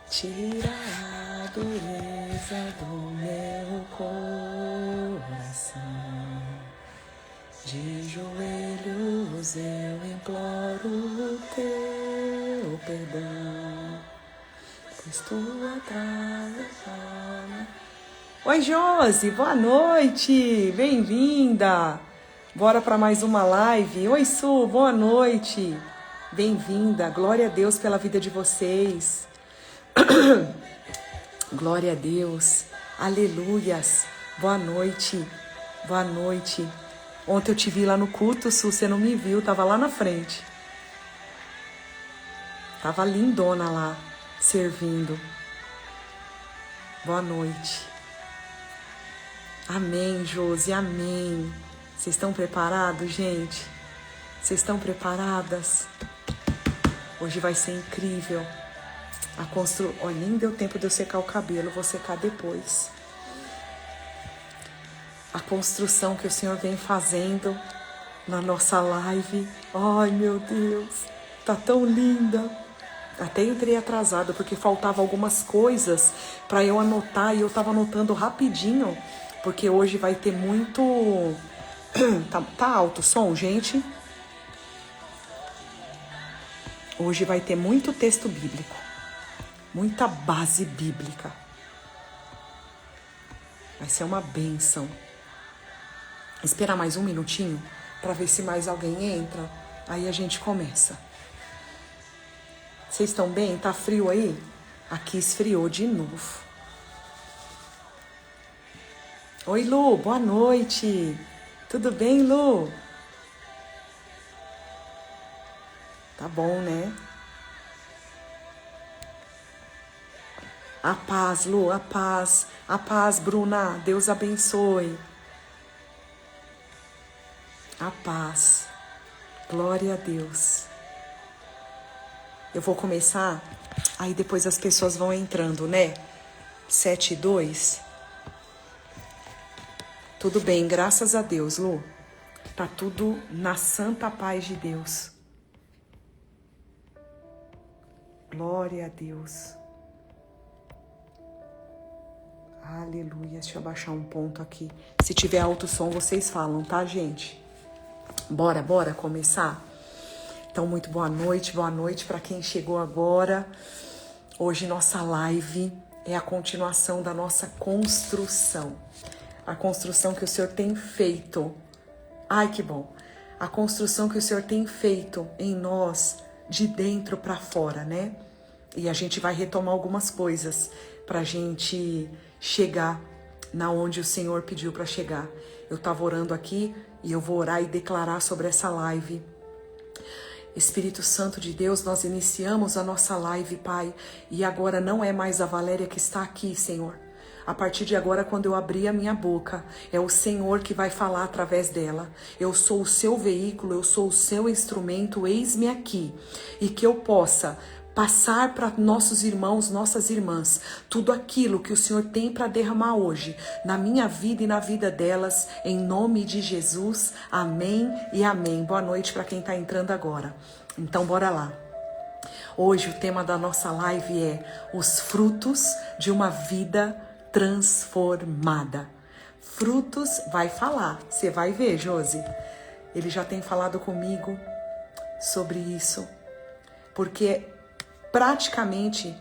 Tira a dureza do meu coração. De joelhos eu imploro o teu perdão, pois tua trajetória... Oi, Josi, boa noite, bem-vinda. Bora para mais uma live. Oi, Su, boa noite, bem-vinda. Glória a Deus pela vida de vocês. Glória a Deus, aleluias, boa noite, boa noite. Ontem eu te vi lá no culto, Su, você não me viu, tava lá na frente. Tava lindona lá, servindo. Boa noite. Amém, Josi, amém. Vocês estão preparados, gente? Vocês estão preparadas? Hoje vai ser incrível. Olha, nem deu tempo de eu secar o cabelo, vou secar depois. A construção que o Senhor vem fazendo na nossa live. Ai, meu Deus, tá tão linda. Até entrei atrasada porque faltava algumas coisas para eu anotar e eu tava anotando rapidinho, porque hoje vai ter muito... Tá alto o som, gente? Hoje vai ter muito texto bíblico. Muita base bíblica. Vai ser uma bênção. Esperar mais um minutinho para ver se mais alguém entra. Aí a gente começa. Vocês estão bem? Tá frio aí? Aqui esfriou de novo. Oi, Lu, boa noite. Tudo bem, Lu? Tá bom, né? A paz, Lu, a paz, Bruna, Deus abençoe. A paz, glória a Deus. Eu vou começar, aí depois as pessoas vão entrando, né? 7:02. Tudo bem, graças a Deus, Lu. Tá tudo na santa paz de Deus. Glória a Deus. Aleluia. Deixa eu abaixar um ponto aqui. Se tiver alto som, vocês falam, tá, gente? Bora começar? Então, muito boa noite para quem chegou agora. Hoje nossa live é a continuação da nossa construção. A construção que o Senhor tem feito. Ai, que bom. A construção que o Senhor tem feito em nós, de dentro para fora, né? E a gente vai retomar algumas coisas pra gente chegar na onde o Senhor pediu para chegar. Eu tava orando aqui e eu vou orar e declarar sobre essa live. Espírito Santo de Deus, nós iniciamos a nossa live, Pai, e agora não é mais a Valéria que está aqui, Senhor. A partir de agora, quando eu abrir a minha boca, é o Senhor que vai falar através dela. Eu sou o seu veículo, eu sou o seu instrumento, eis-me aqui. E que eu possa passar para nossos irmãos, nossas irmãs, tudo aquilo que o Senhor tem para derramar hoje, na minha vida e na vida delas, em nome de Jesus. Amém e amém. Boa noite para quem está entrando agora. Então, bora lá. Hoje o tema da nossa live é os frutos de uma vida transformada. Frutos, vai falar, você vai ver, Josi. Ele já tem falado comigo sobre isso, porque praticamente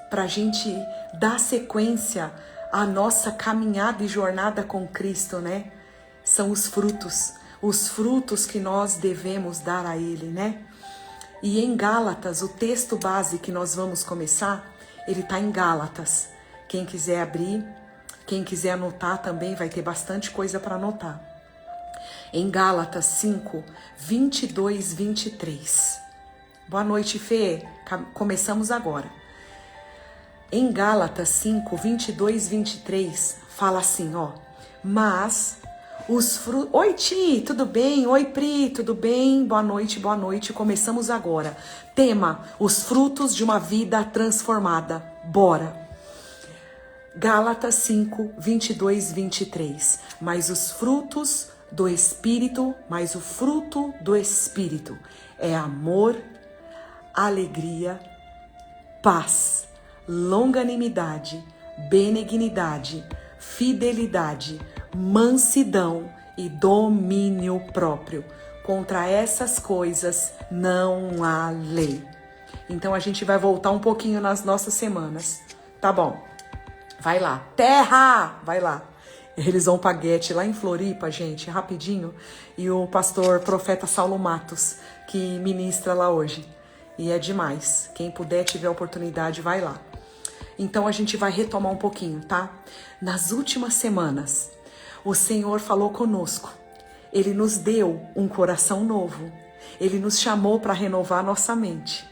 para a gente dar sequência à nossa caminhada e jornada com Cristo, né? São os frutos que nós devemos dar a Ele, né? E em Gálatas, o texto base que nós vamos começar, ele está em Gálatas. Quem quiser abrir, quem quiser anotar também, vai ter bastante coisa para anotar. Em Gálatas 5, 22, 23. Boa noite, Fê. Começamos agora. Em Gálatas 5, 22, 23, fala assim, ó. Mas os frutos... Oi, Ti, tudo bem? Oi, Pri, tudo bem? Boa noite, boa noite. Começamos agora. Tema, os frutos de uma vida transformada. Bora. Gálatas 5, 22, 23. Mas os frutos do Espírito, mas o fruto do Espírito é amor, alegria, paz, longanimidade, benignidade, fidelidade, mansidão e domínio próprio. Contra essas coisas não há lei. Então a gente vai voltar um pouquinho nas nossas semanas. Tá bom. Vai lá. Terra! Vai lá. Eles vão pra Guete, lá em Floripa, gente, rapidinho. E o pastor profeta Saulo Matos, que ministra lá hoje. E é demais. Quem puder, tiver oportunidade, vai lá. Então a gente vai retomar um pouquinho, tá? Nas últimas semanas, o Senhor falou conosco. Ele nos deu um coração novo. Ele nos chamou para renovar nossa mente.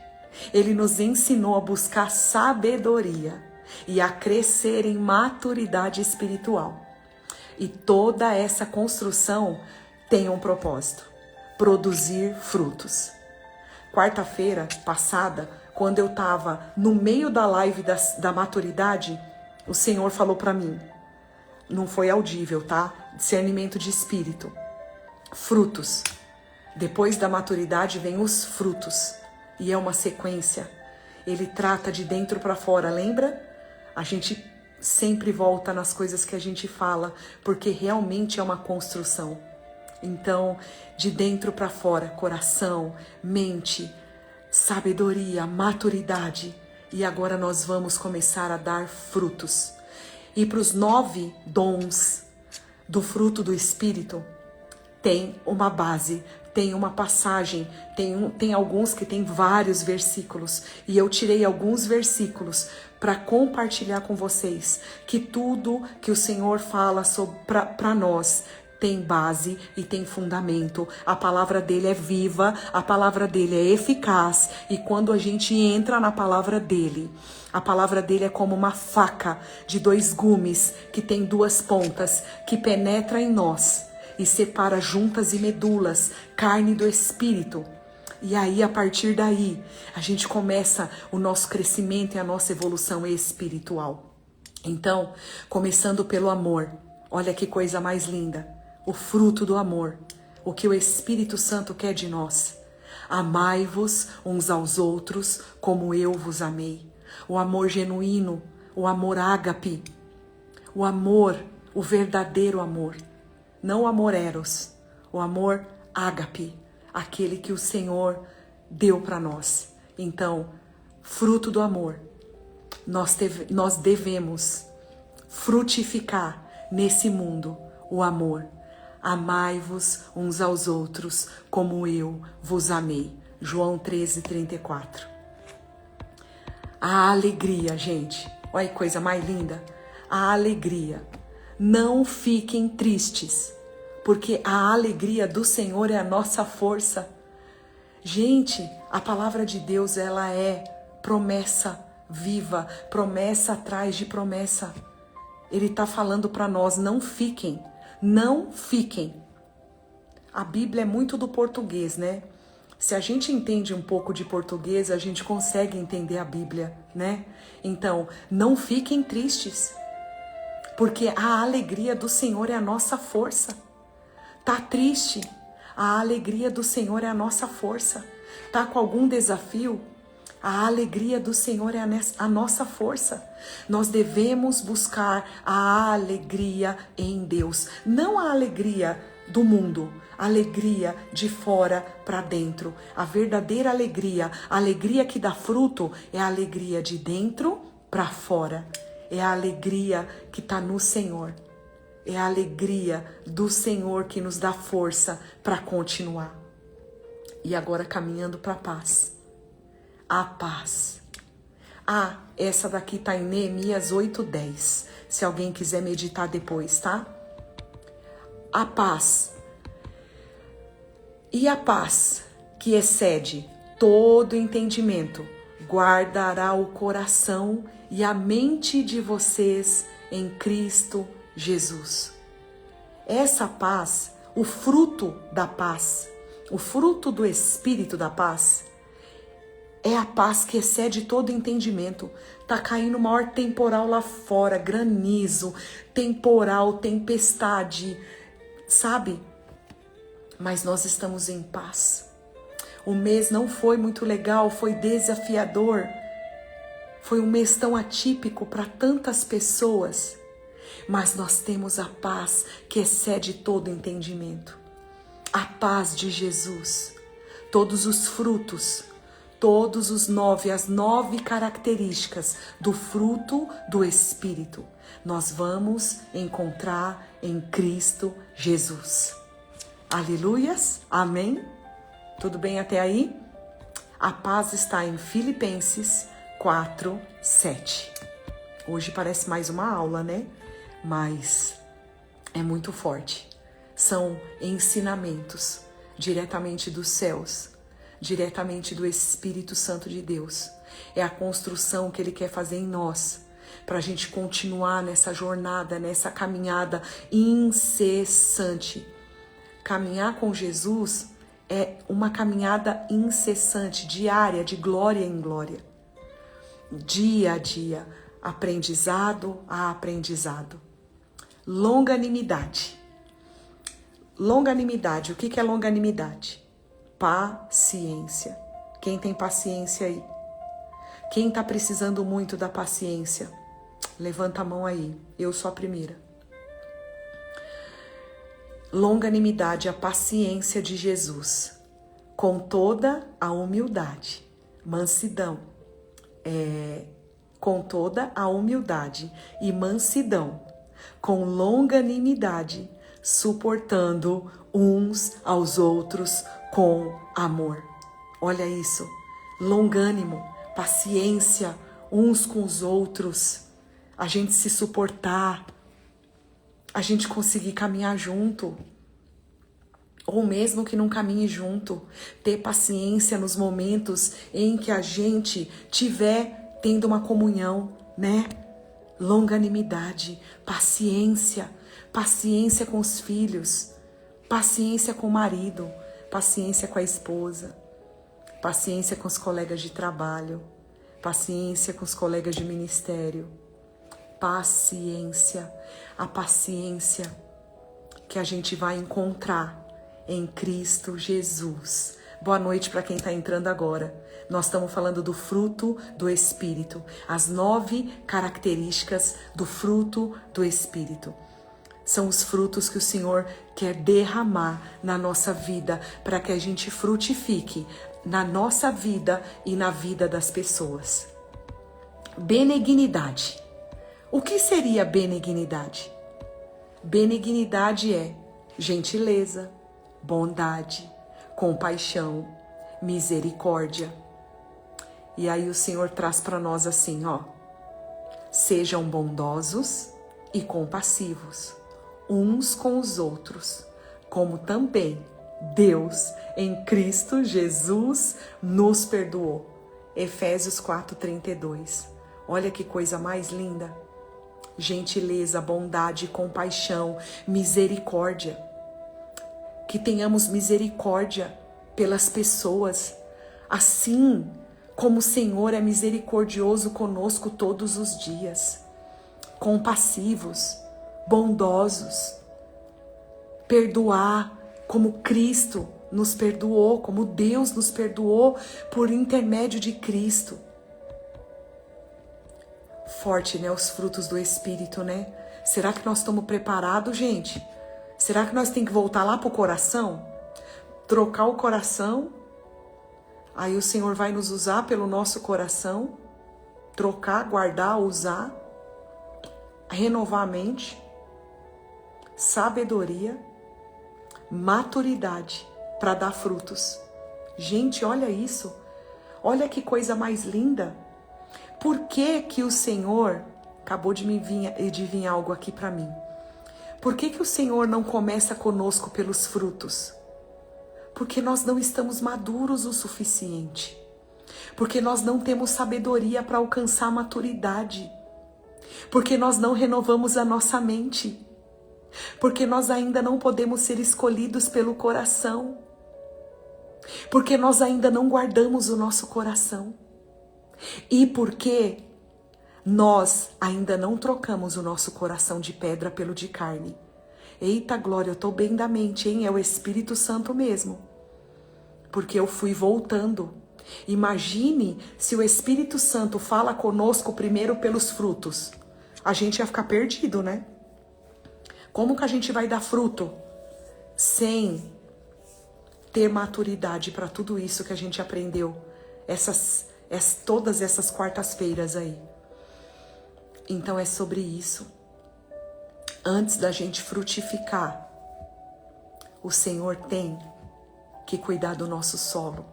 Ele nos ensinou a buscar sabedoria e a crescer em maturidade espiritual. E toda essa construção tem um propósito: produzir frutos. Quarta-feira passada, quando eu estava no meio da live da maturidade, o Senhor falou para mim, não foi audível, tá? Discernimento de espírito. Frutos. Depois da maturidade vem os frutos. E é uma sequência. Ele trata de dentro para fora, lembra? A gente sempre volta nas coisas que a gente fala, porque realmente é uma construção. Então, de dentro para fora, coração, mente, sabedoria, maturidade. E agora nós vamos começar a dar frutos. E para os 9 dons do fruto do Espírito, tem uma base, tem uma passagem, tem alguns que tem vários versículos. E eu tirei alguns versículos para compartilhar com vocês que tudo que o Senhor fala para nós tem base e tem fundamento. A palavra dele é viva, a palavra dele é eficaz. E quando a gente entra na palavra dele, a palavra dele é como uma faca de 2 gumes que tem 2 pontas, que penetra em nós e separa juntas e medulas, carne do espírito. E aí, a partir daí, a gente começa o nosso crescimento e a nossa evolução espiritual. Então, começando pelo amor. Olha que coisa mais linda. O fruto do amor. O que o Espírito Santo quer de nós. Amai-vos uns aos outros como eu vos amei. O amor genuíno, o amor ágape. O amor, o verdadeiro amor. Não o amor eros, o amor ágape, aquele que o Senhor deu para nós. Então, fruto do amor, nós devemos frutificar nesse mundo o amor. Amai-vos uns aos outros como eu vos amei. João 13:34. A alegria, gente, olha que coisa mais linda. A alegria. Não fiquem tristes, porque a alegria do Senhor é a nossa força. Gente, a palavra de Deus, ela é promessa viva, promessa atrás de promessa. Ele está falando para nós, não fiquem, não fiquem. A Bíblia é muito do português, né? Se a gente entende um pouco de português, a gente consegue entender a Bíblia, né? Então, não fiquem tristes. Porque a alegria do Senhor é a nossa força. Tá triste? A alegria do Senhor é a nossa força. Tá com algum desafio? A alegria do Senhor é a nossa força. Nós devemos buscar a alegria em Deus. Não a alegria do mundo, a alegria de fora para dentro. A verdadeira alegria, a alegria que dá fruto, é a alegria de dentro para fora. É a alegria que está no Senhor. É a alegria do Senhor que nos dá força para continuar. E agora caminhando para a paz. A paz. Essa daqui está em Neemias 8:10. Se alguém quiser meditar depois, tá? A paz. E a paz que excede todo entendimento guardará o coração e a mente de vocês em Cristo Jesus. Essa paz, o fruto da paz, o fruto do Espírito da paz, é a paz que excede todo entendimento. Tá caindo maior temporal lá fora, granizo, temporal, tempestade, sabe? Mas nós estamos em paz. O mês não foi muito legal, foi desafiador. Foi um mês tão atípico para tantas pessoas, mas nós temos a paz que excede todo entendimento. A paz de Jesus, todos os frutos, as 9 características do fruto do Espírito, nós vamos encontrar em Cristo Jesus. Aleluias, amém? Tudo bem até aí? A paz está em Filipenses 4:7. Hoje parece mais uma aula, né? Mas é muito forte. São ensinamentos diretamente dos céus, diretamente do Espírito Santo de Deus. É a construção que Ele quer fazer em nós, para a gente continuar nessa jornada, nessa caminhada incessante. Caminhar com Jesus é uma caminhada incessante, diária, de glória em glória. Dia a dia, aprendizado a aprendizado. Longanimidade. Longanimidade, o que é longanimidade? Paciência. Quem tem paciência aí? Quem está precisando muito da paciência? Levanta a mão aí, eu sou a primeira. Longanimidade, a paciência de Jesus, com toda a humildade, mansidão, com toda a humildade e mansidão, com longanimidade, suportando uns aos outros com amor. Olha isso, longânimo, paciência uns com os outros, a gente se suportar, a gente conseguir caminhar junto, ou mesmo que não caminhe junto, ter paciência nos momentos em que a gente tiver tendo uma comunhão, né? Longanimidade, paciência com os filhos, paciência com o marido, paciência com a esposa, paciência com os colegas de trabalho, paciência com os colegas de ministério. Paciência, a paciência que a gente vai encontrar em Cristo Jesus. Boa noite para quem está entrando agora. Nós estamos falando do fruto do Espírito, as 9 características do fruto do Espírito. São os frutos que o Senhor quer derramar na nossa vida para que a gente frutifique na nossa vida e na vida das pessoas. Benignidade. O que seria benignidade? Benignidade é gentileza, bondade, compaixão, misericórdia. E aí o Senhor traz para nós assim, ó: sejam bondosos e compassivos uns com os outros, como também Deus em Cristo Jesus nos perdoou. Efésios 4:32. Olha que coisa mais linda. Gentileza, bondade, compaixão, misericórdia. Que tenhamos misericórdia pelas pessoas, assim como o Senhor é misericordioso conosco todos os dias. Compassivos, bondosos, perdoar como Cristo nos perdoou, como Deus nos perdoou por intermédio de Cristo. Forte, né? Os frutos do Espírito, né? Será que nós estamos preparados, gente? Será que nós temos que voltar lá pro coração? Trocar o coração? Aí o Senhor vai nos usar pelo nosso coração? Trocar, guardar, usar? Renovar a mente? Sabedoria? Maturidade para dar frutos. Gente, olha isso. Olha que coisa mais linda. Por que que o Senhor, acabou de vir algo aqui para mim. Por que que o Senhor não começa conosco pelos frutos? Porque nós não estamos maduros o suficiente. Porque nós não temos sabedoria para alcançar a maturidade. Porque nós não renovamos a nossa mente. Porque nós ainda não podemos ser escolhidos pelo coração. Porque nós ainda não guardamos o nosso coração. E porque nós ainda não trocamos o nosso coração de pedra pelo de carne. Eita glória, eu tô bem da mente, hein? É o Espírito Santo mesmo. Porque eu fui voltando. Imagine se o Espírito Santo fala conosco primeiro pelos frutos. A gente ia ficar perdido, né? Como que a gente vai dar fruto sem ter maturidade para tudo isso que a gente aprendeu todas essas quartas-feiras aí? Então é sobre isso. Antes da gente frutificar, o Senhor tem que cuidar do nosso solo.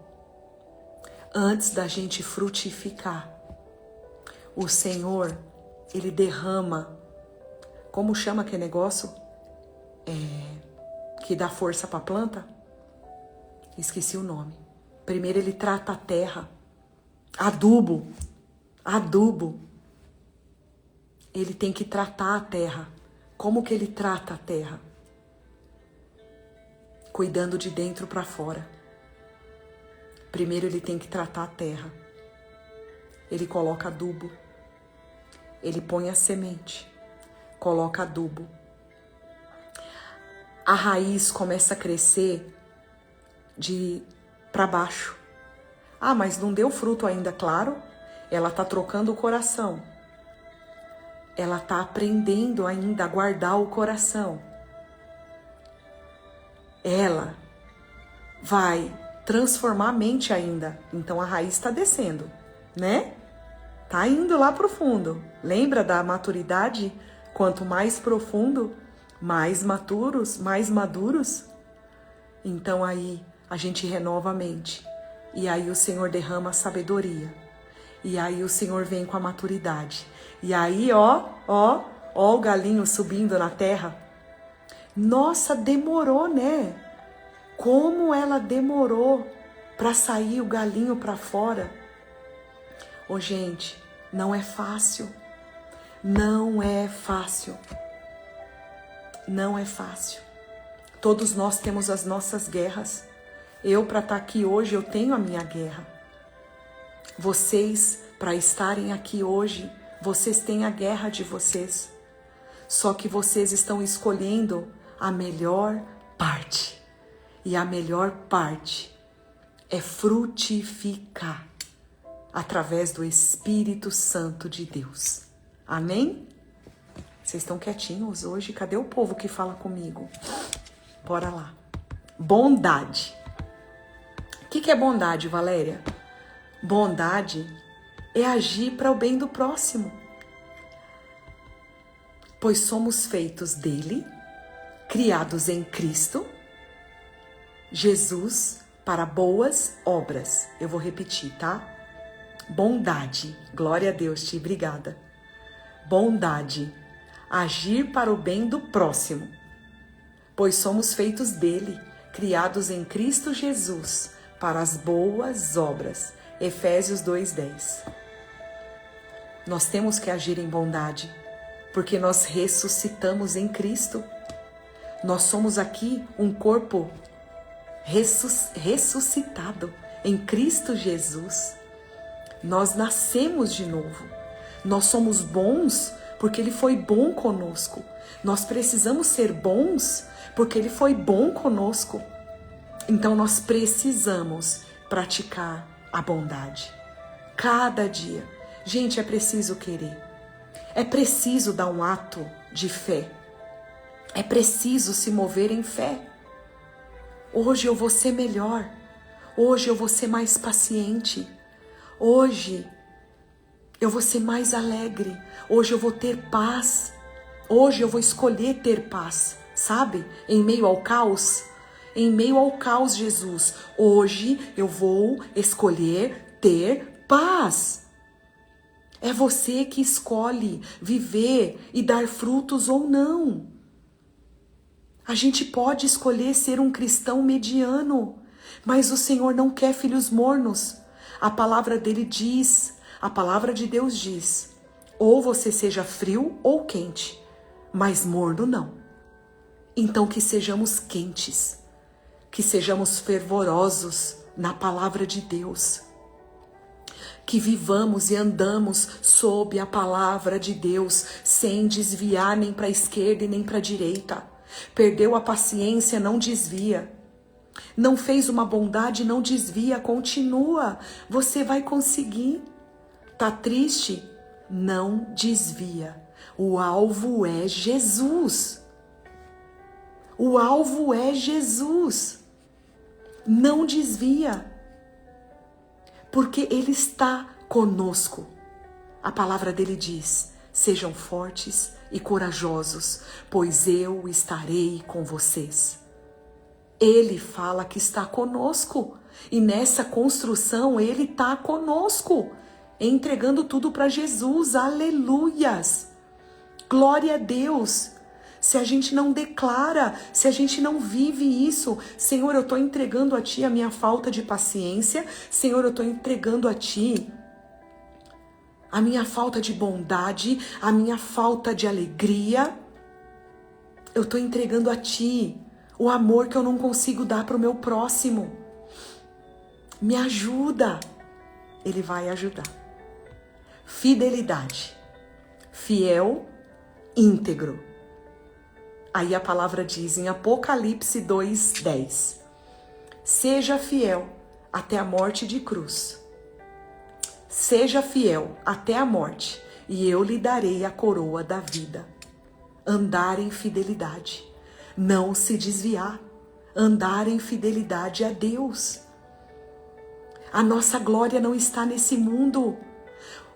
Antes da gente frutificar, o Senhor, Ele derrama, como chama aquele negócio? Que dá força para a planta? Esqueci o nome. Primeiro Ele trata a terra. Adubo. Ele tem que tratar a terra. Como que Ele trata a terra? Cuidando de dentro para fora. Primeiro Ele tem que tratar a terra. Ele coloca adubo. Ele põe a semente. Coloca adubo. A raiz começa a crescer para baixo. Ah, mas não deu fruto ainda, claro. Ela está trocando o coração. Ela está aprendendo ainda a guardar o coração. Ela vai transformar a mente ainda. Então a raiz está descendo, né? Tá indo lá pro fundo. Lembra da maturidade? Quanto mais profundo, mais maturos, mais maduros. Então aí a gente renova a mente. E aí o Senhor derrama a sabedoria. E aí o Senhor vem com a maturidade. E aí, ó o galinho subindo na terra. Nossa, demorou, né? Como ela demorou para sair o galinho para fora. Ô, gente, não é fácil. Não é fácil. Não é fácil. Todos nós temos as nossas guerras. Eu, para estar aqui hoje, eu tenho a minha guerra. Vocês, para estarem aqui hoje, vocês têm a guerra de vocês. Só que vocês estão escolhendo a melhor parte. E a melhor parte é frutificar através do Espírito Santo de Deus. Amém? Vocês estão quietinhos hoje? Cadê o povo que fala comigo? Bora lá. Bondade. O que é bondade, Valéria? Bondade é agir para o bem do próximo. Pois somos feitos dele, criados em Cristo Jesus, para boas obras. Eu vou repetir, tá? Bondade. Glória a Deus, Ti, obrigada. Bondade. Agir para o bem do próximo. Pois somos feitos dele, criados em Cristo Jesus, para as boas obras. Efésios 2:10. Nós temos que agir em bondade, porque nós ressuscitamos em Cristo. Nós somos aqui um corpo ressuscitado em Cristo Jesus. Nós nascemos de novo. Nós somos bons porque Ele foi bom conosco. Nós precisamos ser bons porque Ele foi bom conosco. Então nós precisamos praticar a bondade. Cada dia. Gente, é preciso querer. É preciso dar um ato de fé. É preciso se mover em fé. Hoje eu vou ser melhor. Hoje eu vou ser mais paciente. Hoje eu vou ser mais alegre. Hoje eu vou ter paz. Hoje eu vou escolher ter paz. Sabe? Em meio ao caos. Em meio ao caos, Jesus. Hoje eu vou escolher ter paz. É você que escolhe viver e dar frutos ou não. A gente pode escolher ser um cristão mediano, mas o Senhor não quer filhos mornos. A palavra dele diz, a palavra de Deus diz, ou você seja frio ou quente, mas morno não. Então que sejamos quentes, que sejamos fervorosos na palavra de Deus. Que vivamos e andamos sob a palavra de Deus, sem desviar nem para a esquerda e nem para a direita. Perdeu a paciência, não desvia. Não fez uma bondade, não desvia, continua. Você vai conseguir. Tá triste? Não desvia. O alvo é Jesus. O alvo é Jesus. Não desvia. Porque Ele está conosco. A palavra dele diz: sejam fortes e corajosos, pois eu estarei com vocês. Ele fala que está conosco. E nessa construção Ele está conosco. Entregando tudo para Jesus. Aleluias. Glória a Deus. Se a gente não declara, se a gente não vive isso, Senhor, eu estou entregando a Ti a minha falta de paciência, Senhor, eu estou entregando a Ti a minha falta de bondade, a minha falta de alegria, eu estou entregando a Ti o amor que eu não consigo dar para o meu próximo. Me ajuda. Ele vai ajudar. Fidelidade. Fiel, íntegro. Aí a palavra diz em Apocalipse 2:10: seja fiel até a morte de cruz. Seja fiel até a morte, e eu lhe darei a coroa da vida. Andar em fidelidade, não se desviar. Andar em fidelidade a Deus. A nossa glória não está nesse mundo.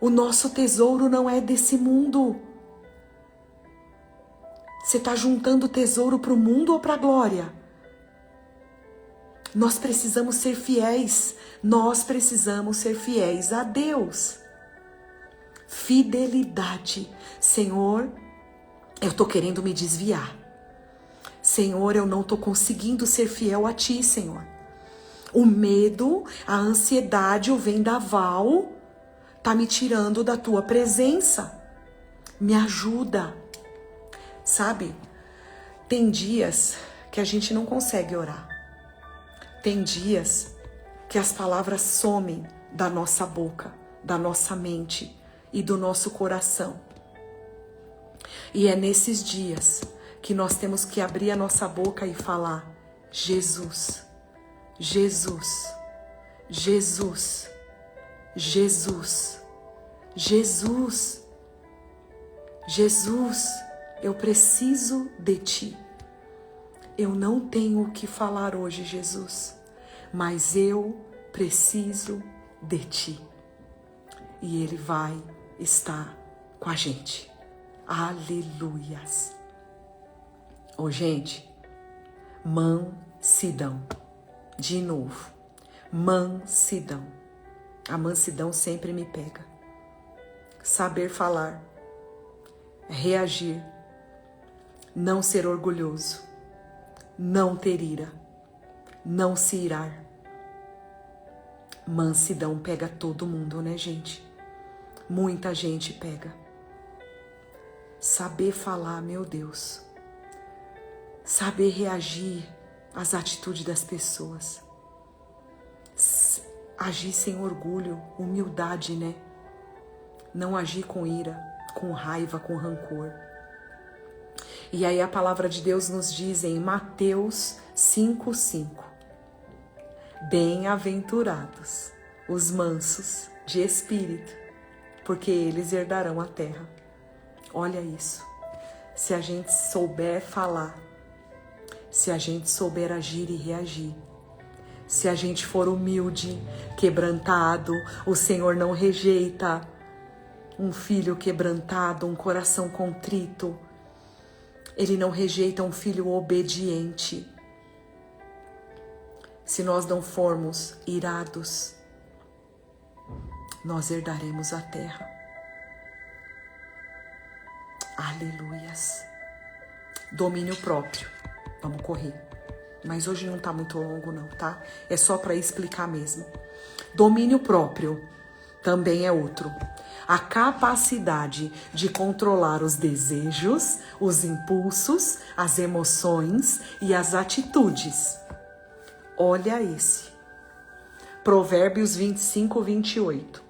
O nosso tesouro não é desse mundo. Você está juntando tesouro para o mundo ou para a glória? Nós precisamos ser fiéis. Nós precisamos ser fiéis a Deus. Fidelidade. Senhor, eu estou querendo me desviar. Senhor, eu não estou conseguindo ser fiel a Ti, Senhor. O medo, a ansiedade, o vendaval está me tirando da Tua presença. Me ajuda. Sabe, tem dias que a gente não consegue orar. Tem dias que as palavras somem da nossa boca, da nossa mente e do nosso coração. E é nesses dias que nós temos que abrir a nossa boca e falar: Jesus, Jesus, Jesus, Jesus, Jesus, Jesus. Eu preciso de Ti. Eu não tenho o que falar hoje, Jesus, mas eu preciso de Ti. E Ele vai estar com a gente. Aleluias. Ô, gente, mansidão. De novo, mansidão. A mansidão sempre me pega. Saber falar, reagir, não ser orgulhoso, não ter ira, não se irar. Mansidão pega todo mundo, né, gente? Muita gente pega. Saber falar, meu Deus. Saber reagir às atitudes das pessoas. Agir sem orgulho, humildade, né? Não agir com ira, com raiva, com rancor. E aí a palavra de Deus nos diz em Mateus 5:5: bem-aventurados os mansos de espírito, porque eles herdarão a terra. Olha isso. Se a gente souber falar, se a gente souber agir e reagir, se a gente for humilde, quebrantado, o Senhor não rejeita um filho quebrantado, um coração contrito. Ele não rejeita um filho obediente. Se nós não formos irados, nós herdaremos a terra. Aleluias. Domínio próprio. Vamos correr. Mas hoje não tá muito longo não, tá? É só para explicar mesmo. Domínio próprio também é outro. A capacidade de controlar os desejos, os impulsos, as emoções e as atitudes. Olha esse. Provérbios 25:28.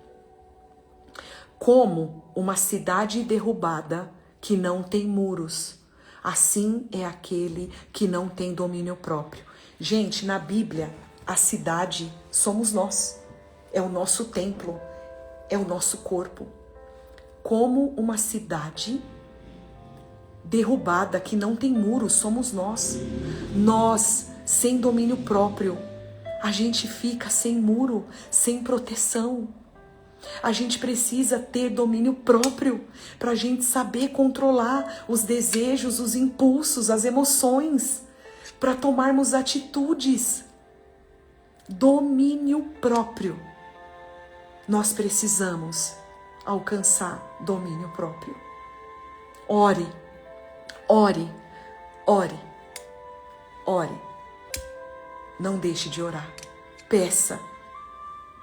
Como uma cidade derrubada que não tem muros, assim é aquele que não tem domínio próprio. Gente, na Bíblia, a cidade somos nós. É o nosso templo, é o nosso corpo. Como uma cidade derrubada, que não tem muros, somos nós. Nós, sem domínio próprio, a gente fica sem muro, sem proteção. A gente precisa ter domínio próprio para a gente saber controlar os desejos, os impulsos, as emoções, para tomarmos atitudes. Domínio próprio. Nós precisamos alcançar domínio próprio. Ore, ore, ore, ore. Não deixe de orar. Peça.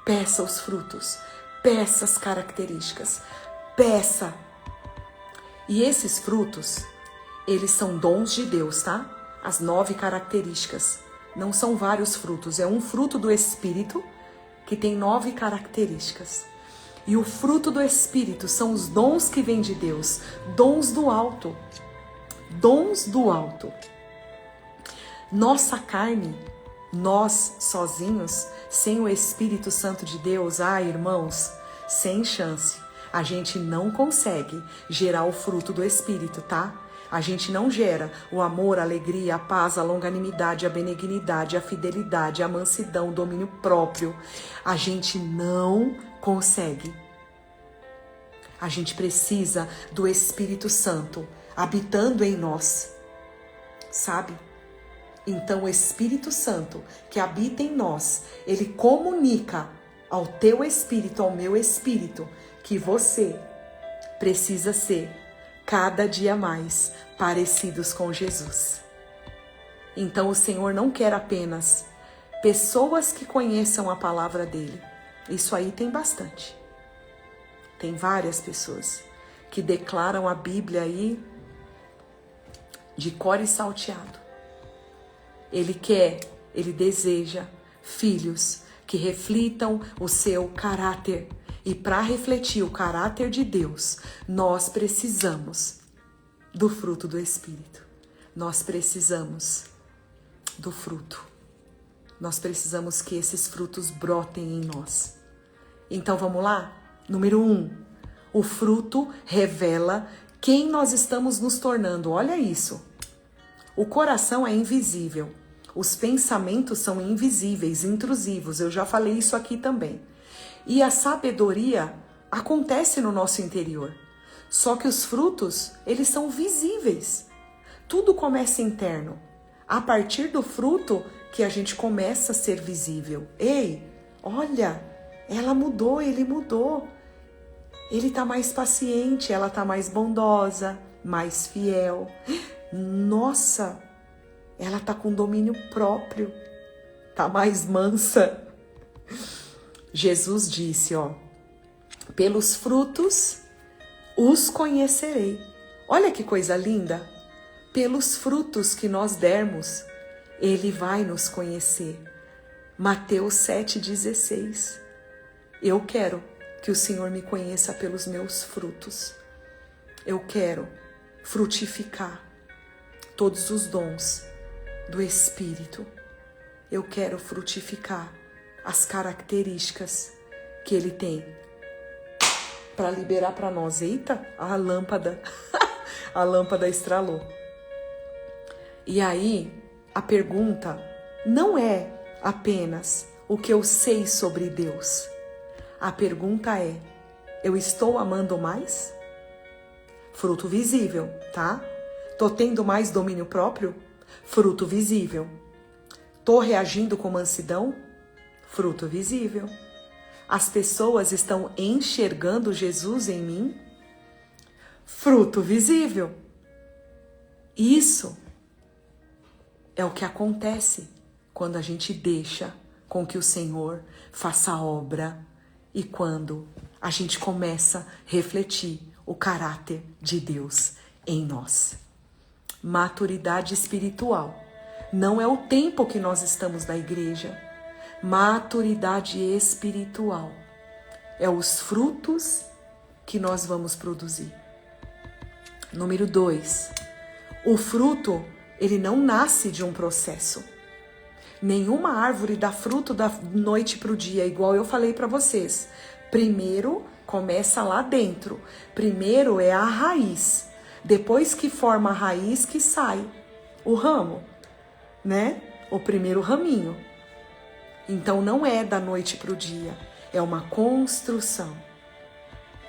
Peça os frutos. Peça as características. Peça. E esses frutos, eles são dons de Deus, tá? As 9 características. Não são vários frutos. É um fruto do Espírito que tem 9 características. E o fruto do Espírito são os dons que vêm de Deus. Dons do alto. Dons do alto. Nossa carne, nós sozinhos, sem o Espírito Santo de Deus, irmãos, sem chance. A gente não consegue gerar o fruto do Espírito, tá? A gente não gera o amor, a alegria, a paz, a longanimidade, a benignidade, a fidelidade, a mansidão, o domínio próprio. A gente não consegue. A gente precisa do Espírito Santo habitando em nós, sabe? Então o Espírito Santo que habita em nós, ele comunica ao teu espírito, ao meu espírito, que você precisa ser cada dia mais parecidos com Jesus. Então o Senhor não quer apenas pessoas que conheçam a palavra dele. Isso aí tem bastante. Tem várias pessoas que declaram a Bíblia aí de cor e salteado. Ele quer, ele deseja filhos que reflitam o seu caráter. E para refletir o caráter de Deus, nós precisamos do fruto do Espírito. Nós precisamos do fruto. Nós precisamos que esses frutos brotem em nós. Então vamos lá? Número 1. O fruto revela quem nós estamos nos tornando. Olha isso. O coração é invisível. Os pensamentos são invisíveis, intrusivos. Eu já falei isso aqui também. E a sabedoria acontece no nosso interior. Só que os frutos, eles são visíveis. Tudo começa interno. A partir do fruto que a gente começa a ser visível. Ei, olha, ela mudou, ele mudou. Ele tá mais paciente, ela tá mais bondosa, mais fiel. Nossa, ela tá com domínio próprio, tá mais mansa. Jesus disse, pelos frutos os conhecerei. Olha que coisa linda. Pelos frutos que nós dermos, ele vai nos conhecer. Mateus 7,16. Eu quero que o Senhor me conheça pelos meus frutos. Eu quero frutificar todos os dons do Espírito. Eu quero frutificar as características que ele tem para liberar para nós. Eita, a lâmpada, a lâmpada estralou. E aí, a pergunta não é apenas o que eu sei sobre Deus. A pergunta é, eu estou amando mais? Fruto visível, tá? Tô tendo mais domínio próprio? Fruto visível. Tô reagindo com mansidão? Fruto visível. As pessoas estão enxergando Jesus em mim? Fruto visível. Isso é o que acontece quando a gente deixa com que o Senhor faça a obra e quando a gente começa a refletir o caráter de Deus em nós. Maturidade espiritual. Não é o tempo que nós estamos na igreja. Maturidade espiritual. É os frutos que nós vamos produzir. Número 2. O fruto, ele não nasce de um processo. Nenhuma árvore dá fruto da noite para o dia, igual eu falei para vocês. Primeiro começa lá dentro. Primeiro é a raiz. Depois que forma a raiz que sai o ramo, né? O primeiro raminho. Então não é da noite para o dia, é uma construção.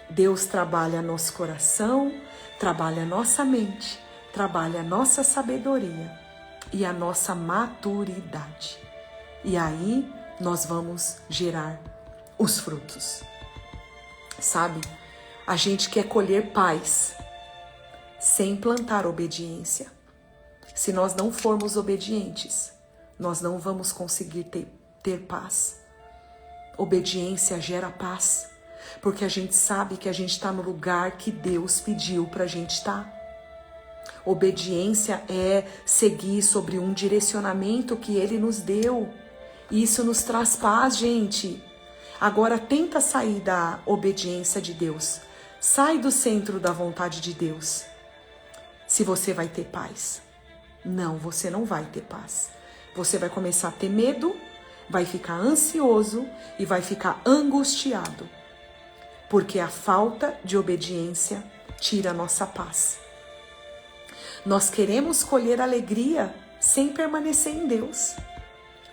Deus trabalha nosso coração, trabalha nossa mente, trabalha nossa sabedoria e a nossa maturidade. E aí nós vamos gerar os frutos. Sabe? A gente quer colher paz sem plantar obediência. Se nós não formos obedientes, nós não vamos conseguir ter paz. Obediência gera paz, porque a gente sabe que a gente está no lugar que Deus pediu para a gente estar. Obediência é seguir sobre um direcionamento que Ele nos deu. Isso nos traz paz, gente. Agora tenta sair da obediência de Deus. Sai do centro da vontade de Deus. Se você vai ter paz. Não, você não vai ter paz. Você vai começar a ter medo, vai ficar ansioso e vai ficar angustiado. Porque a falta de obediência tira a nossa paz. Nós queremos colher alegria sem permanecer em Deus.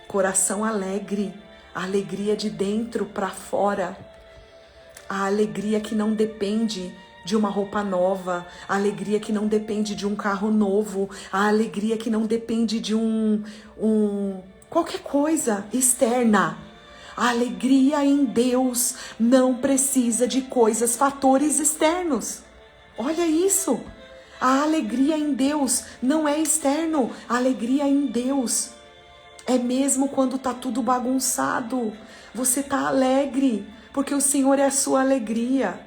Coração alegre, a alegria de dentro para fora. A alegria que não depende de uma roupa nova, a alegria que não depende de um carro novo, a alegria que não depende de qualquer coisa externa. A alegria em Deus não precisa de coisas, fatores externos. Olha isso. A alegria em Deus não é externo. A alegria em Deus é mesmo quando tá tudo bagunçado. Você tá alegre, porque o Senhor é a sua alegria.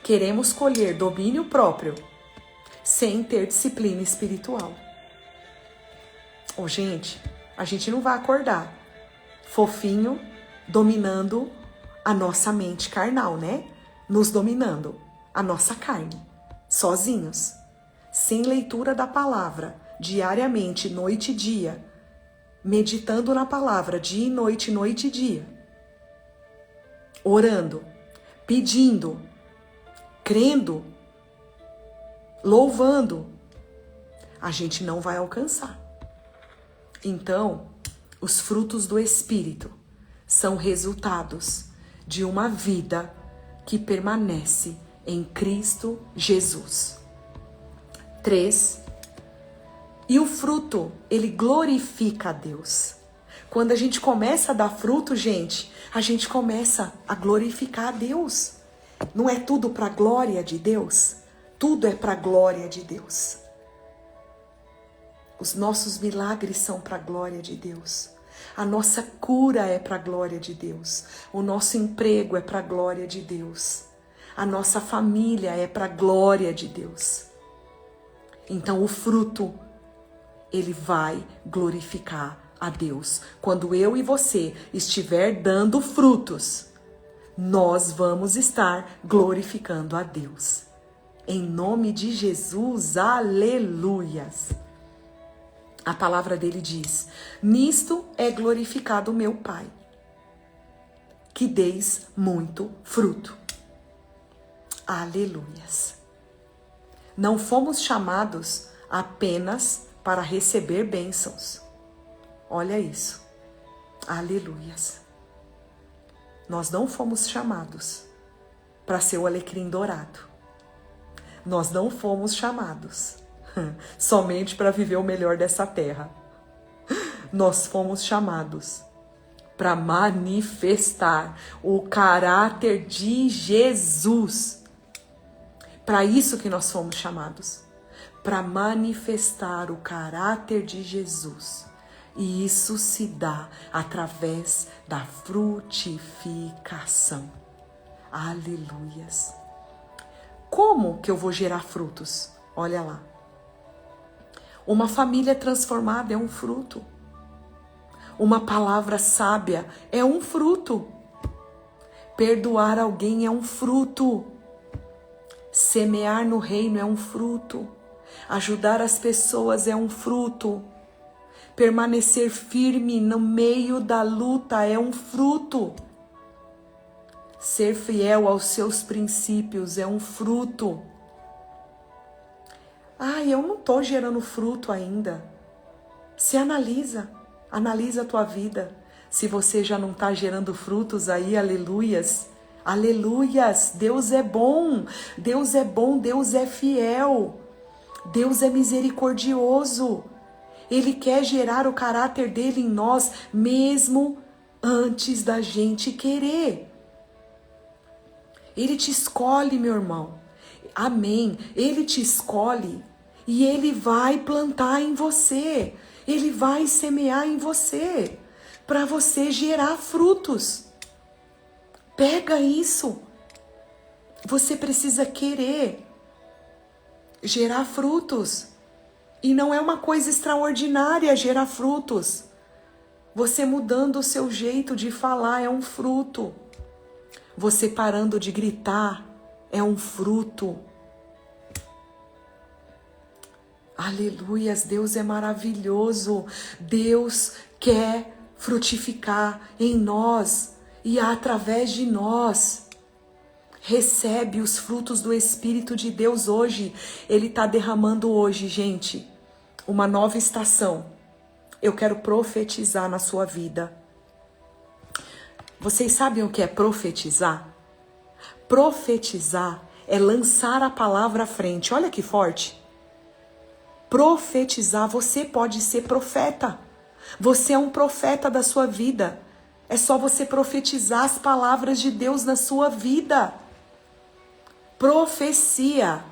Queremos colher domínio próprio sem ter disciplina espiritual. Ô, gente, a gente não vai acordar fofinho, dominando a nossa mente carnal, né? Nos dominando a nossa carne, sozinhos, sem leitura da palavra, diariamente, noite e dia, meditando na palavra, dia e noite e dia, orando, pedindo, crendo, louvando, a gente não vai alcançar. Então, os frutos do Espírito são resultados de uma vida que permanece em Cristo Jesus. 3. E o fruto, ele glorifica a Deus. Quando a gente começa a dar fruto, gente, a gente começa a glorificar a Deus. Não é tudo para a glória de Deus? Tudo é para a glória de Deus. Os nossos milagres são para a glória de Deus. A nossa cura é para a glória de Deus. O nosso emprego é para a glória de Deus. A nossa família é para a glória de Deus. Então o fruto, ele vai glorificar a Deus. Quando eu e você estiver dando frutos, nós vamos estar glorificando a Deus. Em nome de Jesus, aleluias. A palavra dele diz: nisto é glorificado o meu Pai, que deis muito fruto. Aleluias. Não fomos chamados apenas para receber bênçãos. Olha isso. Aleluias. Nós não fomos chamados para ser o alecrim dourado. Nós não fomos chamados somente para viver o melhor dessa terra. Nós fomos chamados para manifestar o caráter de Jesus. Para isso que nós fomos chamados. Para manifestar o caráter de Jesus. E isso se dá através da frutificação. Aleluias. Como que eu vou gerar frutos? Olha lá. Uma família transformada é um fruto. Uma palavra sábia é um fruto. Perdoar alguém é um fruto. Semear no reino é um fruto. Ajudar as pessoas é um fruto. Permanecer firme no meio da luta é um fruto. Ser fiel aos seus princípios é um fruto. Eu não estou gerando fruto ainda. Se analisa a tua vida. Se você já não está gerando frutos aí, aleluias. Aleluias, Deus é bom, Deus é bom, Deus é fiel, Deus é misericordioso. Ele quer gerar o caráter dele em nós, mesmo antes da gente querer. Ele te escolhe, meu irmão, amém, ele te escolhe e ele vai plantar em você, ele vai semear em você, para você gerar frutos. Pega isso. Você precisa querer gerar frutos. E não é uma coisa extraordinária gerar frutos. Você mudando o seu jeito de falar é um fruto. Você parando de gritar é um fruto. Aleluias, Deus é maravilhoso. Deus quer frutificar em nós. E através de nós, recebe os frutos do Espírito de Deus hoje. Ele está derramando hoje, gente, uma nova estação. Eu quero profetizar na sua vida. Vocês sabem o que é profetizar? Profetizar é lançar a palavra à frente. Olha que forte. Profetizar, você pode ser profeta. Você é um profeta da sua vida. É só você profetizar as palavras de Deus na sua vida. Profecia.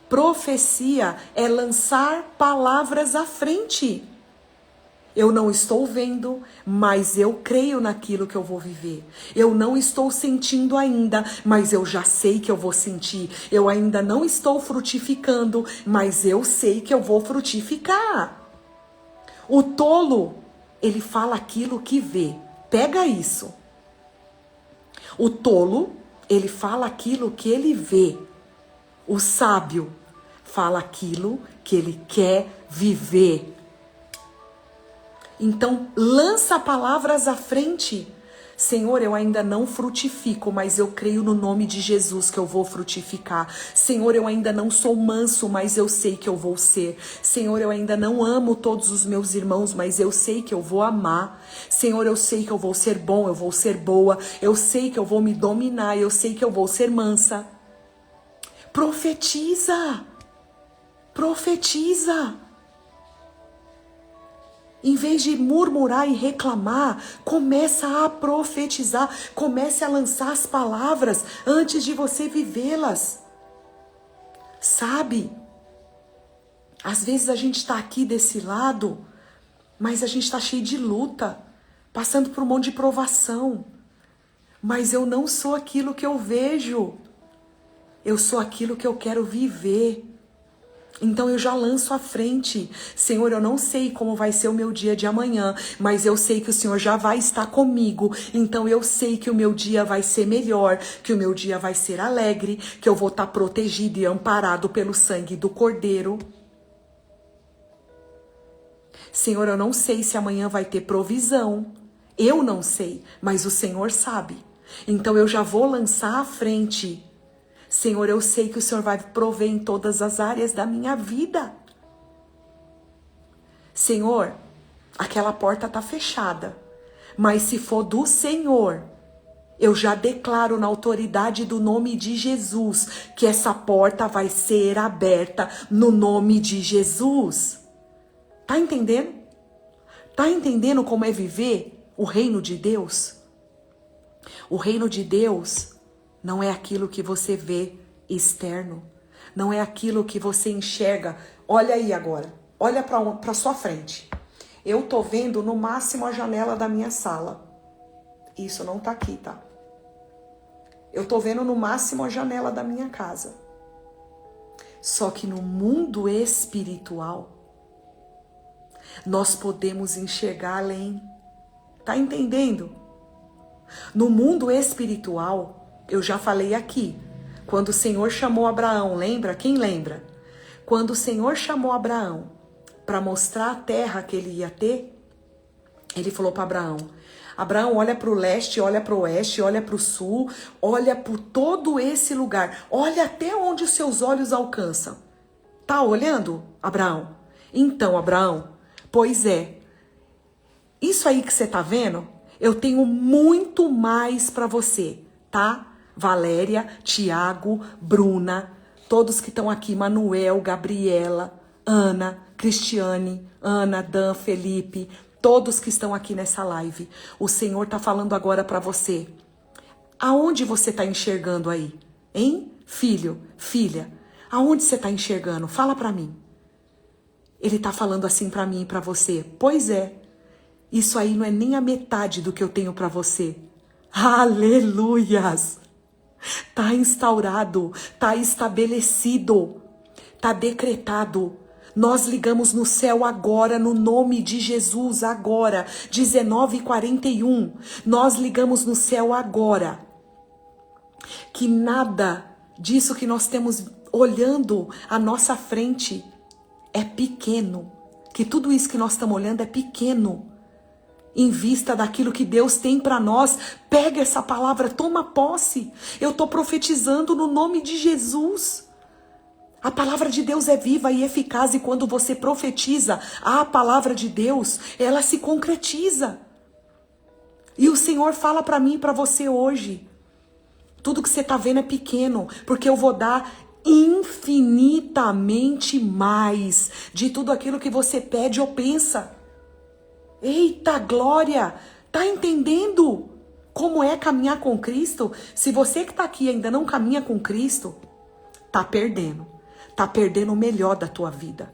Profecia é lançar palavras à frente. Eu não estou vendo, mas eu creio naquilo que eu vou viver. Eu não estou sentindo ainda, mas eu já sei que eu vou sentir. Eu ainda não estou frutificando, mas eu sei que eu vou frutificar. O tolo, ele fala aquilo que vê. Pega isso. O tolo, ele fala aquilo que ele vê. O sábio fala aquilo que ele quer viver. Então, lança palavras à frente. Senhor, eu ainda não frutifico, mas eu creio no nome de Jesus que eu vou frutificar. Senhor, eu ainda não sou manso, mas eu sei que eu vou ser. Senhor, eu ainda não amo todos os meus irmãos, mas eu sei que eu vou amar. Senhor, eu sei que eu vou ser bom, eu vou ser boa. Eu sei que eu vou me dominar, eu sei que eu vou ser mansa. Profetiza. Profetiza. Em vez de murmurar e reclamar, começa a profetizar, comece a lançar as palavras antes de você vivê-las. Sabe? Às vezes a gente está aqui desse lado, mas a gente está cheio de luta, passando por um monte de provação. Mas eu não sou aquilo que eu vejo, eu sou aquilo que eu quero viver. Então eu já lanço à frente. Senhor, eu não sei como vai ser o meu dia de amanhã, mas eu sei que o Senhor já vai estar comigo. Então eu sei que o meu dia vai ser melhor, que o meu dia vai ser alegre, que eu vou estar protegido e amparado pelo sangue do Cordeiro. Senhor, eu não sei se amanhã vai ter provisão. Eu não sei, mas o Senhor sabe. Então eu já vou lançar à frente. Senhor, eu sei que o Senhor vai prover em todas as áreas da minha vida. Senhor, aquela porta está fechada, mas se for do Senhor, eu já declaro na autoridade do nome de Jesus que essa porta vai ser aberta no nome de Jesus. Tá entendendo? Tá entendendo como é viver o reino de Deus? O reino de Deus não é aquilo que você vê externo. Não é aquilo que você enxerga. Olha aí agora. Olha para sua frente. Eu tô vendo no máximo a janela da minha sala. Isso não tá aqui, tá? Eu tô vendo no máximo a janela da minha casa. Só que no mundo espiritual, nós podemos enxergar além. Tá entendendo? No mundo espiritual, eu já falei aqui, quando o Senhor chamou Abraão, lembra? Quem lembra? Quando o Senhor chamou Abraão para mostrar a terra que ele ia ter, ele falou para Abraão: Abraão, olha para o leste, olha para o oeste, olha para o sul, olha por todo esse lugar, olha até onde os seus olhos alcançam. Tá olhando, Abraão? Então, Abraão, pois é, isso aí que você tá vendo, eu tenho muito mais para você, tá? Valéria, Tiago, Bruna, todos que estão aqui, Manuel, Gabriela, Ana, Cristiane, Ana, Dan, Felipe, todos que estão aqui nessa live. O Senhor tá falando agora para você. Aonde você tá enxergando aí? Hein? Filho, filha, aonde você tá enxergando? Fala para mim. Ele tá falando assim para mim e para você. Pois é. Isso aí não é nem a metade do que eu tenho para você. Aleluias! Tá instaurado, tá estabelecido, tá decretado. Nós ligamos no céu agora, no nome de Jesus, agora, 19h41. Nós ligamos no céu agora. Que nada disso que nós temos olhando à nossa frente é pequeno. Que tudo isso que nós estamos olhando é pequeno. Em vista daquilo que Deus tem para nós, pega essa palavra, toma posse. Eu estou profetizando no nome de Jesus. A palavra de Deus é viva e eficaz, e quando você profetiza a palavra de Deus, ela se concretiza. E o Senhor fala para mim e para você hoje: tudo que você está vendo é pequeno, porque eu vou dar infinitamente mais de tudo aquilo que você pede ou pensa. Eita glória! Tá entendendo como é caminhar com Cristo? Se você que tá aqui ainda não caminha com Cristo, tá perdendo. Tá perdendo o melhor da tua vida.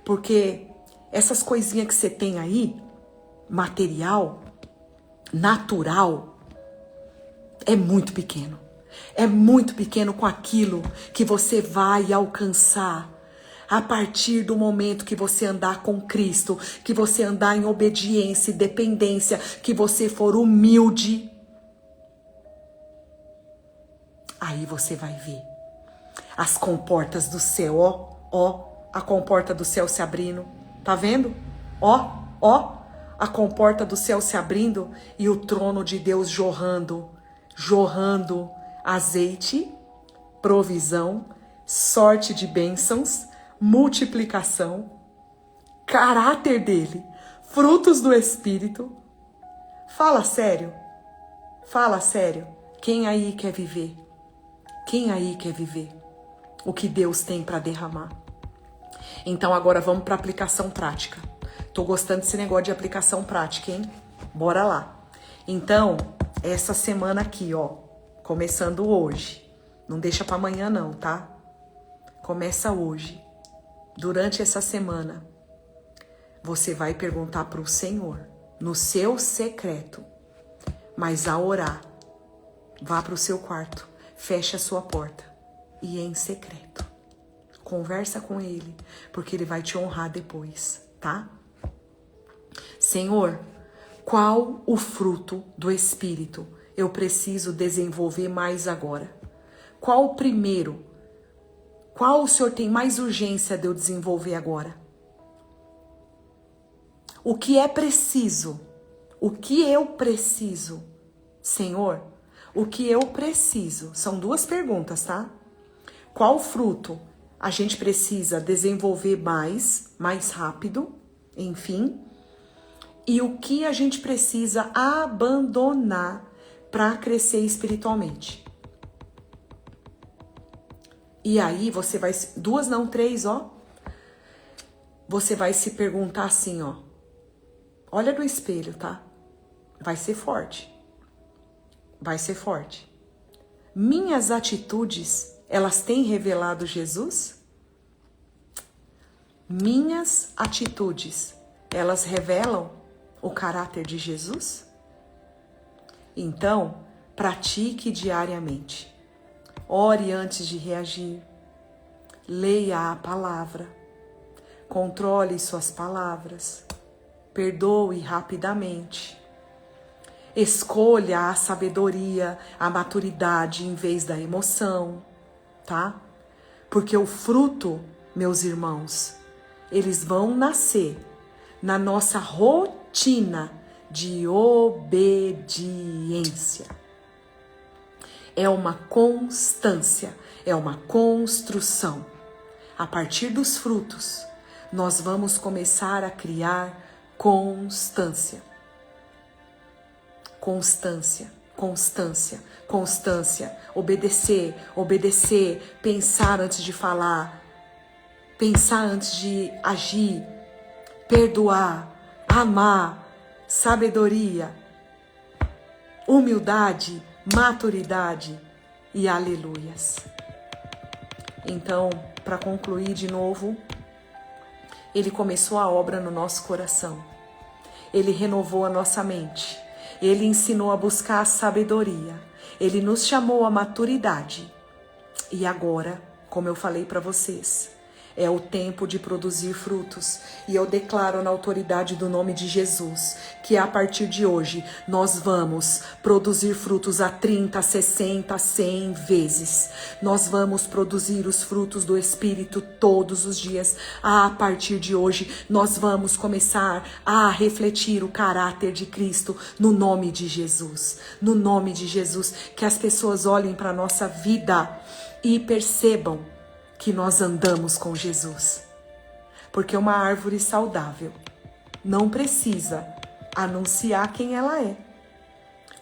Porque essas coisinhas que você tem aí, material, natural, é muito pequeno. É muito pequeno com aquilo que você vai alcançar a partir do momento que você andar com Cristo, que você andar em obediência e dependência, que você for humilde. Aí você vai ver as comportas do céu, ó, a comporta do céu se abrindo. Tá vendo? Ó, a comporta do céu se abrindo e o trono de Deus jorrando azeite, provisão, sorte de bênçãos, multiplicação, caráter dele, frutos do Espírito. Fala sério. Fala sério. Quem aí quer viver? Quem aí quer viver o que Deus tem para derramar? Então agora vamos para aplicação prática. Tô gostando desse negócio de aplicação prática, hein? Bora lá. Então, essa semana aqui, ó, começando hoje. Não deixa para amanhã não, tá? Começa hoje. Durante essa semana, você vai perguntar para o Senhor, no seu secreto, mas ao orar, vá para o seu quarto, feche a sua porta e em secreto. Conversa com Ele, porque Ele vai te honrar depois, tá? Senhor, qual o fruto do Espírito eu preciso desenvolver mais agora? Qual o primeiro? Qual o Senhor tem mais urgência de eu desenvolver agora? O que é preciso? O que eu preciso? Senhor, o que eu preciso? São duas perguntas, tá? Qual fruto a gente precisa desenvolver mais rápido, enfim? E o que a gente precisa abandonar para crescer espiritualmente? E aí você vai, duas não, três, ó. Você vai se perguntar assim, ó. Olha no espelho, tá? Vai ser forte. Vai ser forte. Minhas atitudes, elas têm revelado Jesus? Minhas atitudes, elas revelam o caráter de Jesus? Então, pratique diariamente. Ore antes de reagir. Leia a palavra. Controle suas palavras. Perdoe rapidamente. Escolha a sabedoria, a maturidade em vez da emoção, tá? Porque o fruto, meus irmãos, eles vão nascer na nossa rotina de obediência. É uma constância, é uma construção. A partir dos frutos, nós vamos começar a criar constância. Constância, constância, constância. Obedecer, obedecer, pensar antes de falar, pensar antes de agir, perdoar, amar, sabedoria, humildade, maturidade e aleluias. Então, para concluir de novo, Ele começou a obra no nosso coração. Ele renovou a nossa mente. Ele ensinou a buscar a sabedoria. Ele nos chamou à maturidade. E agora, como eu falei para vocês, é o tempo de produzir frutos. E eu declaro na autoridade do nome de Jesus que a partir de hoje nós vamos produzir frutos a 30, 60, 100 vezes. Nós vamos produzir os frutos do Espírito todos os dias. A partir de hoje nós vamos começar a refletir o caráter de Cristo no nome de Jesus. No nome de Jesus, que as pessoas olhem para a nossa vida e percebam que nós andamos com Jesus. Porque uma árvore saudável não precisa anunciar quem ela é.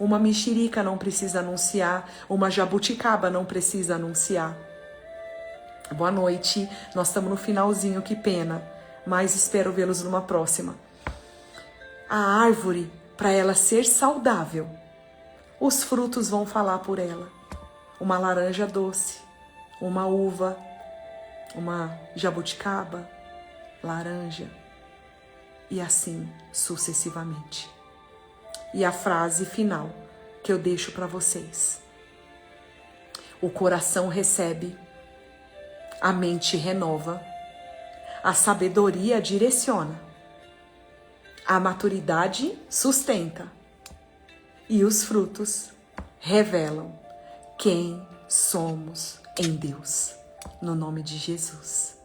Uma mexerica não precisa anunciar, uma jabuticaba não precisa anunciar. Boa noite, nós estamos no finalzinho, que pena, mas espero vê-los numa próxima. A árvore, para ela ser saudável, os frutos vão falar por ela. Uma laranja doce, uma uva, uma jabuticaba, laranja e assim sucessivamente. E a frase final que eu deixo para vocês: o coração recebe, a mente renova, a sabedoria direciona, a maturidade sustenta e os frutos revelam quem somos em Deus. No nome de Jesus.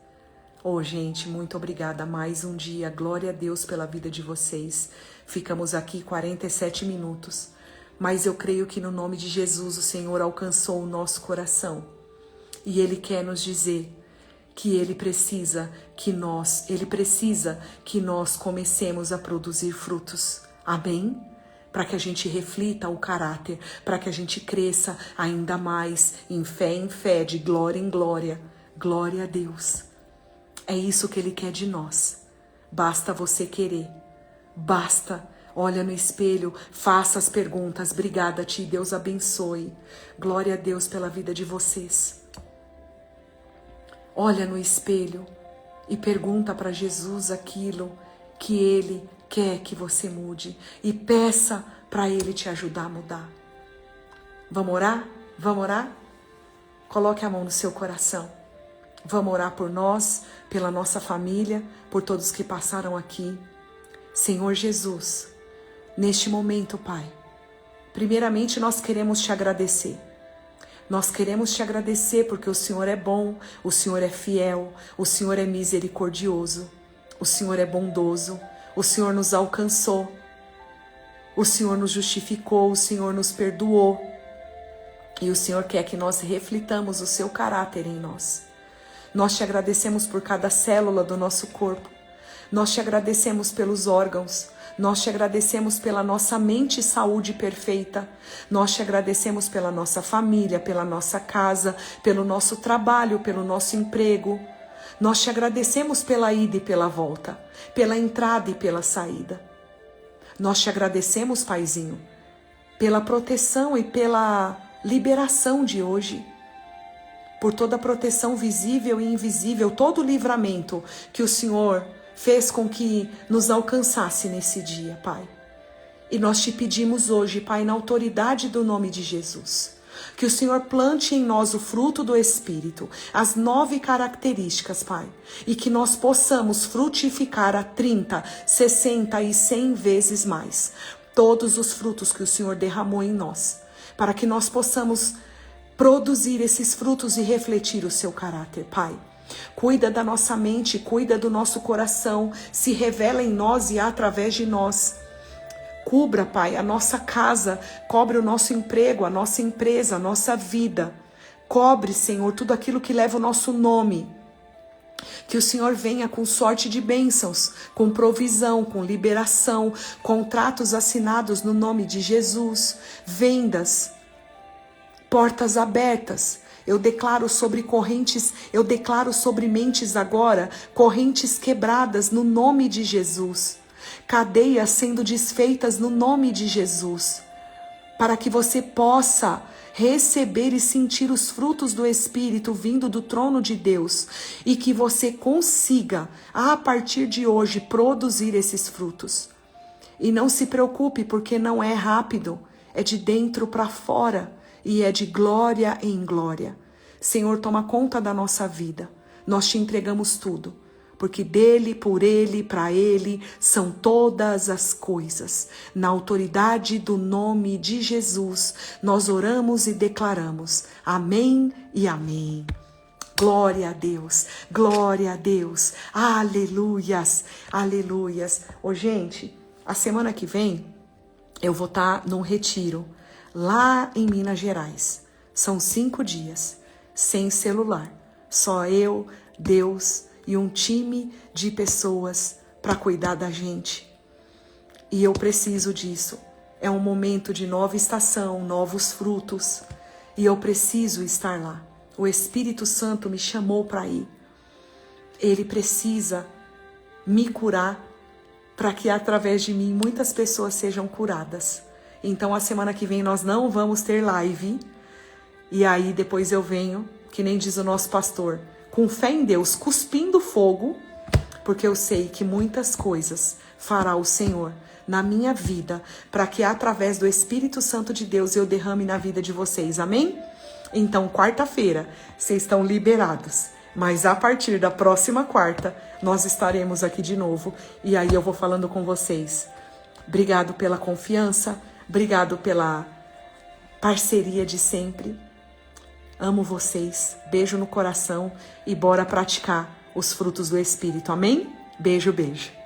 Gente, muito obrigada. Mais um dia. Glória a Deus pela vida de vocês. Ficamos aqui 47 minutos. Mas eu creio que no nome de Jesus o Senhor alcançou o nosso coração. E Ele quer nos dizer que Ele precisa que nós comecemos a produzir frutos. Amém? Para que a gente reflita o caráter, para que a gente cresça ainda mais em fé, de glória em glória. Glória a Deus. É isso que Ele quer de nós. Basta você querer. Basta. Olha no espelho, faça as perguntas. Obrigada a Ti, Deus abençoe. Glória a Deus pela vida de vocês. Olha no espelho e pergunta para Jesus aquilo que Ele quer que você mude e peça para Ele te ajudar a mudar. Vamos orar? Vamos orar? Coloque a mão no seu coração. Vamos orar por nós, pela nossa família, por todos que passaram aqui. Senhor Jesus, neste momento, Pai, primeiramente nós queremos te agradecer. Nós queremos te agradecer porque o Senhor é bom, o Senhor é fiel, o Senhor é misericordioso, o Senhor é bondoso. O Senhor nos alcançou, o Senhor nos justificou, o Senhor nos perdoou. E o Senhor quer que nós reflitamos o seu caráter em nós. Nós te agradecemos por cada célula do nosso corpo. Nós te agradecemos pelos órgãos. Nós te agradecemos pela nossa mente e saúde perfeita. Nós te agradecemos pela nossa família, pela nossa casa, pelo nosso trabalho, pelo nosso emprego. Nós te agradecemos pela ida e pela volta, pela entrada e pela saída. Nós te agradecemos, Paizinho, pela proteção e pela liberação de hoje, por toda a proteção visível e invisível, todo o livramento que o Senhor fez com que nos alcançasse nesse dia, Pai. E nós te pedimos hoje, Pai, na autoridade do nome de Jesus, que o Senhor plante em nós o fruto do Espírito, as 9 características, Pai, e que nós possamos frutificar a 30, 60 e 100 vezes mais todos os frutos que o Senhor derramou em nós, para que nós possamos produzir esses frutos e refletir o seu caráter, Pai. Cuida da nossa mente, cuida do nosso coração, se revela em nós e através de nós. Cubra, Pai, a nossa casa, cobre o nosso emprego, a nossa empresa, a nossa vida. Cobre, Senhor, tudo aquilo que leva o nosso nome. Que o Senhor venha com sorte de bênçãos, com provisão, com liberação, contratos assinados no nome de Jesus, vendas, portas abertas. Eu declaro sobre correntes, eu declaro sobre mentes agora, correntes quebradas no nome de Jesus. Cadeias sendo desfeitas no nome de Jesus. Para que você possa receber e sentir os frutos do Espírito vindo do trono de Deus. E que você consiga, a partir de hoje, produzir esses frutos. E não se preocupe, porque não é rápido. É de dentro para fora. E é de glória em glória. Senhor, toma conta da nossa vida. Nós te entregamos tudo. Porque dele, por ele, para ele, são todas as coisas. Na autoridade do nome de Jesus, nós oramos e declaramos. Amém e amém. Glória a Deus, glória a Deus. Aleluias, aleluias. Ô, gente, a semana que vem eu vou estar num retiro lá em Minas Gerais. São 5 dias, sem celular. Só eu, Deus e um time de pessoas para cuidar da gente. E eu preciso disso. É um momento de nova estação, novos frutos. E eu preciso estar lá. O Espírito Santo me chamou para ir. Ele precisa me curar para que através de mim muitas pessoas sejam curadas. Então a semana que vem nós não vamos ter live. E aí depois eu venho, que nem diz o nosso pastor, com fé em Deus, cuspindo fogo, porque eu sei que muitas coisas fará o Senhor na minha vida, para que através do Espírito Santo de Deus eu derrame na vida de vocês, amém? Então, quarta-feira, vocês estão liberados, mas a partir da próxima quarta, nós estaremos aqui de novo, e aí eu vou falando com vocês. Obrigado pela confiança, obrigado pela parceria de sempre. Amo vocês, beijo no coração e bora praticar os frutos do Espírito, amém? Beijo, beijo.